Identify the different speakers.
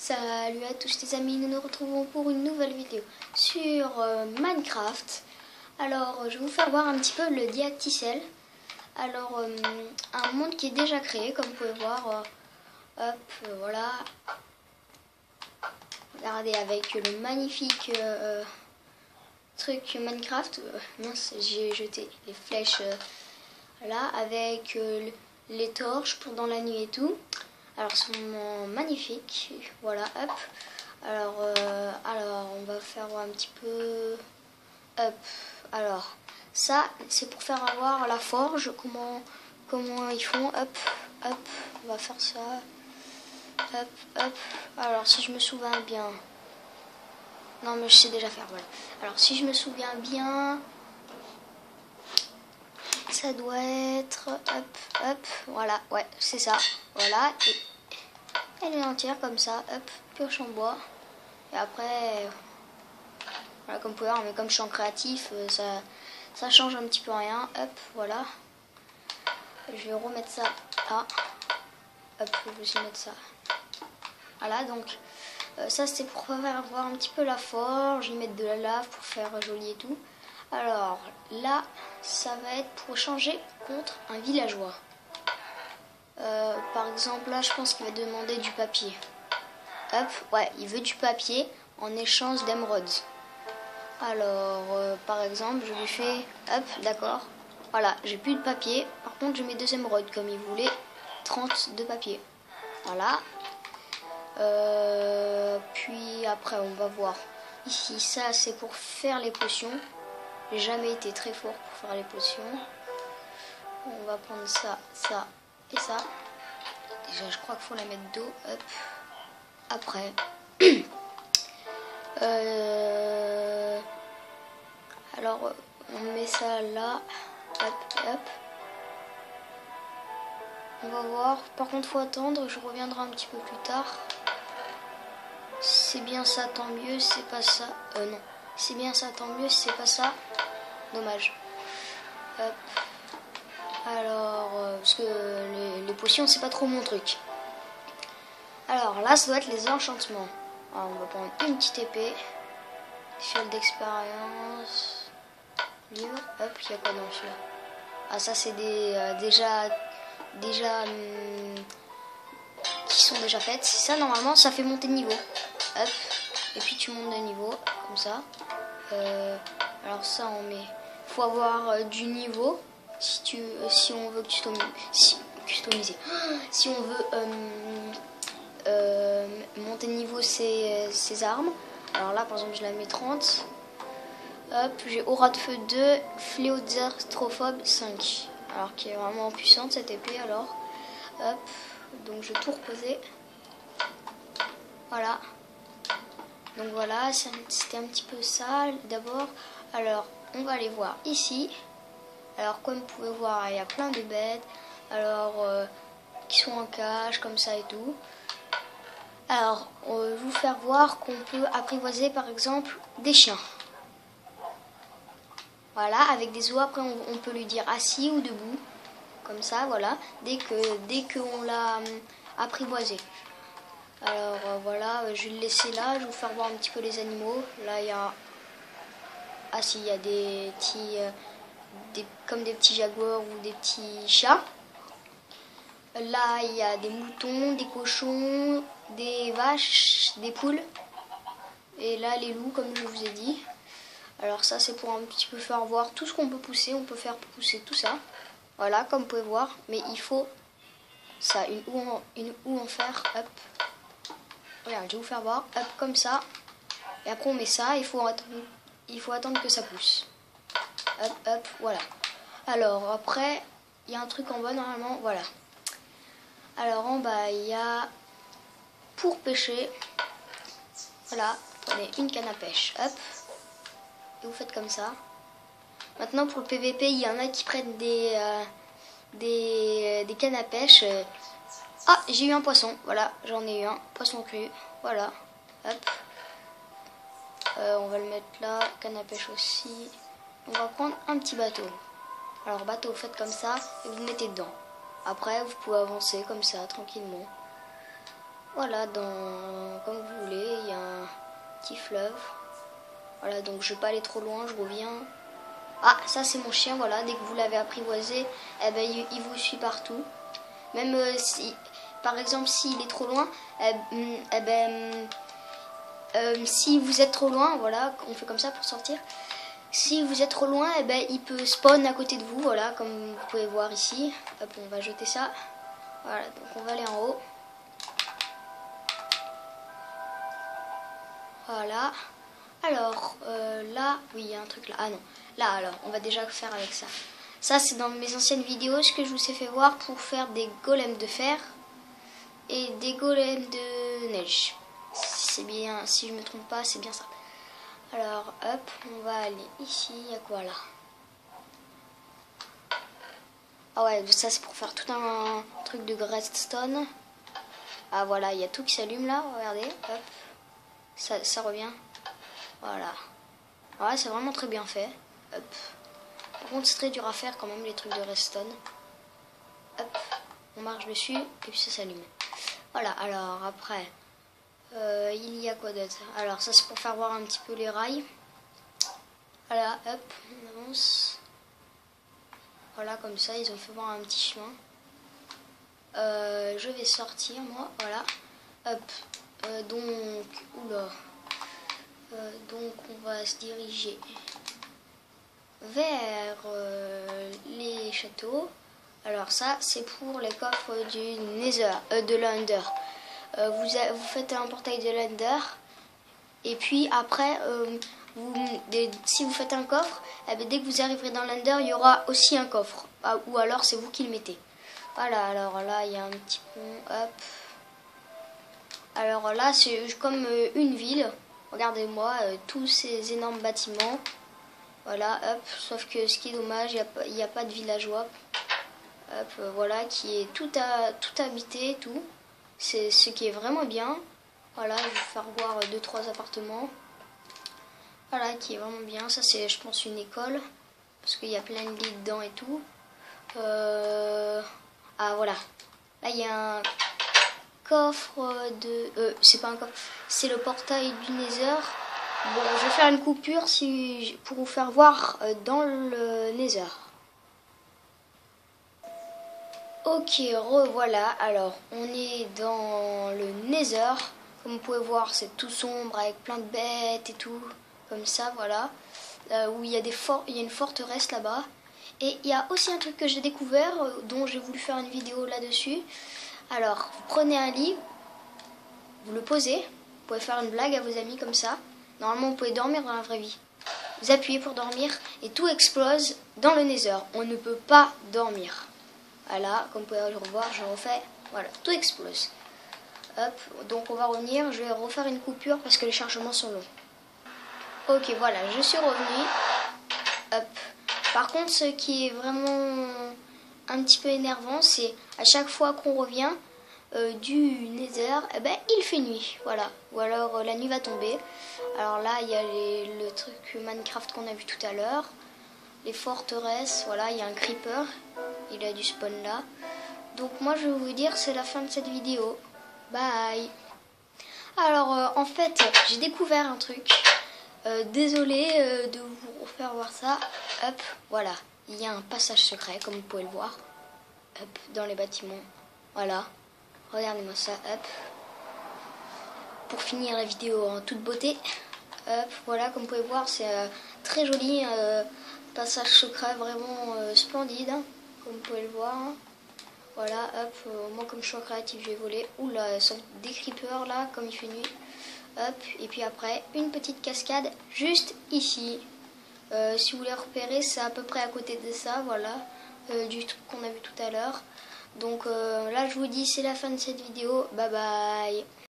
Speaker 1: Salut à tous les amis, nous nous retrouvons pour une nouvelle vidéo sur Minecraft. Alors je vais vous faire voir un petit peu le Diacticel. Alors un monde qui est déjà créé comme vous pouvez voir. Voilà. Regardez avec le magnifique truc Minecraft. Mince, j'ai jeté les flèches là avec les torches pour dans la nuit et tout. Alors c'est vraiment magnifique, voilà, hop. Alors on va faire un petit peu, hop. Alors ça c'est pour faire avoir la forge, comment ils font, hop, hop. On va faire ça, hop, hop. Alors si je me souviens bien, non mais je sais déjà faire, voilà. Alors si je me souviens bien, ça doit être, hop, hop, voilà, ouais, c'est ça, voilà, et elle est entière comme ça, hop, pioche en bois, et après, voilà, comme vous pouvez voir, mais comme je suis en créatif, ça change un petit peu rien, hop, voilà, je vais remettre ça là, hop, je vais aussi mettre ça, voilà, donc, ça c'est pour faire voir un petit peu la forge, y mettre de la lave pour faire joli et tout. Alors là, ça va être pour changer contre un villageois. Par exemple, là, je pense qu'il va demander du papier. Hop, ouais, il veut du papier en échange d'émeraudes. Alors, par exemple, je lui fais, hop, d'accord. Voilà, j'ai plus de papier. Par contre, je mets 2 émeraudes, comme il voulait 30 de papier. Voilà. Puis après, on va voir. Ici, ça, c'est pour faire les potions. J'ai jamais été très fort pour faire les potions. On va prendre ça, ça et ça. Déjà, je crois qu'il faut la mettre d'eau. Hop. Après. Alors, on met ça là. Hop, hop. On va voir. Par contre, faut attendre. Je reviendrai un petit peu plus tard. C'est bien ça, tant mieux. C'est pas ça. Non. C'est bien ça, tant mieux. C'est pas ça. Dommage. Hop. Alors, parce que les potions, c'est pas trop mon truc. Alors là, ça doit être les enchantements. Alors, on va prendre une petite épée. Fiole d'expérience. Livre. Hop, il y a quoi dans celui-là? Ah, ça, c'est des déjà qui sont déjà faites. Ça, normalement, ça fait monter de niveau. Hop. Et puis tu montes de niveau, comme ça. Alors ça, on met. Faut avoir du niveau. Si on veut customiser. Si on veut monter de niveau ses armes. Alors là, par exemple, je la mets 30. Hop, j'ai aura de feu 2, fléau d'astrophobe 5. Alors qui est vraiment puissante cette épée alors. Hop, donc je vais tout reposer. Voilà. Donc voilà, c'était un petit peu ça d'abord. Alors, on va aller voir ici. Alors, comme vous pouvez voir, il y a plein de bêtes. Alors, qui sont en cage, comme ça et tout. Alors, je vais vous faire voir qu'on peut apprivoiser, par exemple, des chiens. Voilà, avec des os, après, on peut lui dire assis ou debout. Comme ça, voilà. Dès qu'on l'a apprivoisé. Alors, voilà, je vais le laisser là. Je vais vous faire voir un petit peu les animaux. Là, il y a... Ah si, il y a des petits... comme des petits jaguars ou des petits chats. Là, il y a des moutons, des cochons, des vaches, des poules. Et là, les loups, comme je vous ai dit. Alors ça, c'est pour un petit peu faire voir tout ce qu'on peut pousser. On peut faire pousser tout ça. Voilà, comme vous pouvez voir. Mais il faut ça, une houe en fer. Hop. Regarde, je vais vous faire voir. Hop, comme ça. Et après, on met ça. Il faut attendre que ça pousse. Hop, hop, voilà. Alors, après, il y a un truc en bas, normalement, voilà. Alors, en bas, il y a pour pêcher. Voilà, prenez une canne à pêche. Hop. Et vous faites comme ça. Maintenant, pour le PVP, il y en a qui prennent des cannes à pêche. Ah, j'ai eu un poisson. Voilà, j'en ai eu un. Poisson cru. Voilà. Hop. On va le mettre là. Canne à pêche aussi. On va prendre un petit bateau. Alors bateau, vous faites comme ça et vous mettez dedans. Après, vous pouvez avancer comme ça, tranquillement. Voilà, comme vous voulez, il y a un petit fleuve. Voilà, donc je vais pas aller trop loin, je reviens. Ah, ça c'est mon chien, voilà, dès que vous l'avez apprivoisé, eh ben, il vous suit partout. Même si, par exemple, s'il est trop loin, si vous êtes trop loin, voilà, on fait comme ça pour sortir. Si vous êtes trop loin, eh ben, il peut spawn à côté de vous, voilà, comme vous pouvez voir ici. Hop, on va jeter ça. Voilà, donc on va aller en haut. Voilà. Alors, là, oui, il y a un truc là. Ah non, là, alors, on va déjà faire avec ça. Ça, c'est dans mes anciennes vidéos, ce que je vous ai fait voir pour faire des golems de fer et des golems de neige. C'est bien, si je me trompe pas, c'est bien ça. Alors, hop, on va aller ici. Il y a quoi là? Ah ouais, ça c'est pour faire tout un truc de redstone. Ah voilà, il y a tout qui s'allume là, regardez, hop. Ça revient. Voilà. Ouais, c'est vraiment très bien fait. Hop. Par contre, c'est très dur à faire quand même, les trucs de redstone. Hop, on marche dessus et puis ça s'allume. Voilà, alors après, il y a quoi d'autre? Alors ça c'est pour faire voir un petit peu les rails. Voilà, hop, on avance. Voilà, comme ça, ils ont fait voir un petit chemin. Je vais sortir, moi, voilà. Hop, donc, oula. Donc, on va se diriger vers les châteaux. Alors ça, c'est pour les coffres du Nether, de l'Under. Vous faites un portail de l'Under. Et puis après, si vous faites un coffre, eh bien, dès que vous arriverez dans l'Under, il y aura aussi un coffre. Ah, ou alors c'est vous qui le mettez. Voilà, alors là, il y a un petit pont. Hop. Alors là, c'est comme une ville. Regardez-moi, tous ces énormes bâtiments. Voilà, hop. Sauf que ce qui est dommage, il n'y a pas de villageois. Hop, voilà, qui est tout habité, tout. C'est ce qui est vraiment bien. Voilà, je vais vous faire voir 2-3 appartements. Voilà, qui est vraiment bien. Ça, c'est, je pense, une école. Parce qu'il y a plein de lits dedans et tout. Ah, voilà. Là, il y a un coffre de... c'est pas un coffre, c'est le portail du Nether. Bon, je vais faire une coupure pour vous faire voir dans le Nether. Ok, revoilà. Alors, on est dans le Nether. Comme vous pouvez voir, c'est tout sombre avec plein de bêtes et tout. Comme ça, voilà. Où il y a une forteresse là-bas. Et il y a aussi un truc que j'ai découvert, dont j'ai voulu faire une vidéo là-dessus. Alors, vous prenez un lit, vous le posez. Vous pouvez faire une blague à vos amis comme ça. Normalement, vous pouvez dormir dans la vraie vie. Vous appuyez pour dormir et tout explose dans le Nether. On ne peut pas dormir. Voilà, comme vous pouvez le revoir, je refais. Voilà, tout explose. Hop, donc on va revenir. Je vais refaire une coupure parce que les chargements sont longs. Ok, voilà, je suis revenue. Hop. Par contre, ce qui est vraiment un petit peu énervant, c'est à chaque fois qu'on revient du Nether, eh ben, il fait nuit. Voilà. Ou alors la nuit va tomber. Alors là, il y a le truc Minecraft qu'on a vu tout à l'heure. Les forteresses, voilà, il y a un creeper. Il a du spawn là. Donc moi, je vais vous dire, c'est la fin de cette vidéo. Bye. Alors, en fait, j'ai découvert un truc. Désolée de vous faire voir ça. Hop, voilà. Il y a un passage secret, comme vous pouvez le voir. Hop, dans les bâtiments. Voilà. Regardez-moi ça. Hop. Pour finir la vidéo en toute beauté. Hop, voilà, comme vous pouvez voir, c'est très joli. Passage secret vraiment splendide. Hein, comme vous pouvez le voir. Hein. Voilà, hop. Moi, comme je suis créatif, je vais voler. Oula, sauf des creepers là, comme il fait nuit. Hop, et puis après, une petite cascade juste ici. Si vous voulez repérer, c'est à peu près à côté de ça, voilà, du truc qu'on a vu tout à l'heure. Donc là, je vous dis, c'est la fin de cette vidéo. Bye bye.